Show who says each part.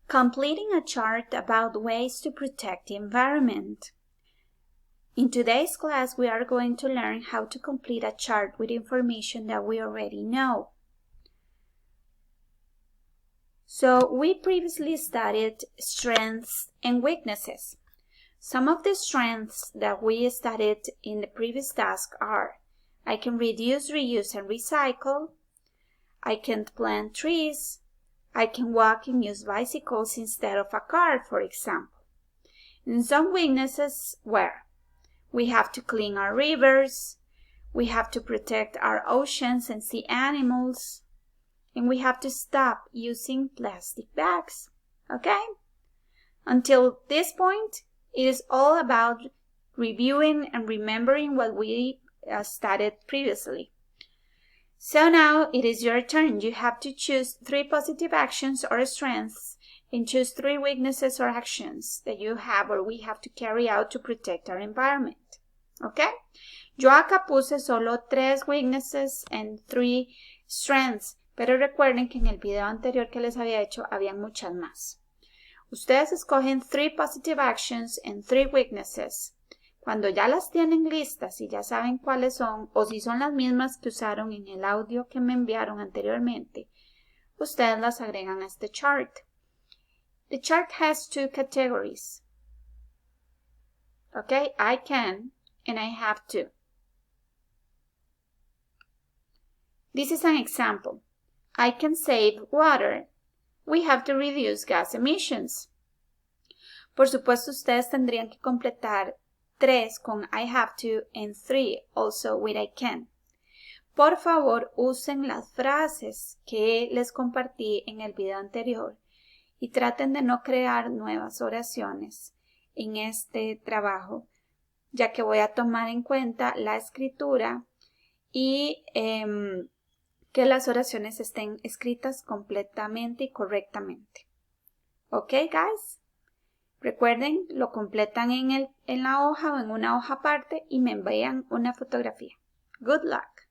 Speaker 1: Completing a chart about ways to protect the environment. In today's class, we are going to learn how to complete a chart with information that we already know. So we previously studied strengths and weaknesses. Some of the strengths that we studied in the previous task are: I can reduce, reuse, and recycle. I can plant trees. I can walk and use bicycles instead of a car, for example. And some weaknesses were: we have to clean our rivers, we have to protect our oceans and sea animals, and we have to stop using plastic bags. Okay? Until this point, it is all about reviewing and remembering what we studied previously. So now it is your turn. You have to choose 3 positive actions or strengths and choose 3 weaknesses or actions that you have or we have to carry out to protect our environment. Okay? Yo acá puse solo 3 weaknesses and 3 strengths, pero recuerden que en el video anterior que les había hecho habían muchas más. Ustedes escogen 3 positive actions and 3 weaknesses. Cuando ya las tienen listas y ya saben cuáles son, o si son las mismas que usaron en el audio que me enviaron anteriormente, ustedes las agregan a este chart. The chart has 2 categories. Okay, I can and I have to. This is an example. I can save water. We have to reduce gas emissions. Por supuesto, ustedes tendrían que completar 3 con I have to and 3 also with I can. Por favor, usen las frases que les compartí en el video anterior y traten de no crear nuevas oraciones en este trabajo, ya que voy a tomar en cuenta la escritura y que las oraciones estén escritas completamente y correctamente. ¿Ok, guys? Recuerden, lo completan en la hoja o en una hoja aparte y me envían una fotografía. Good luck!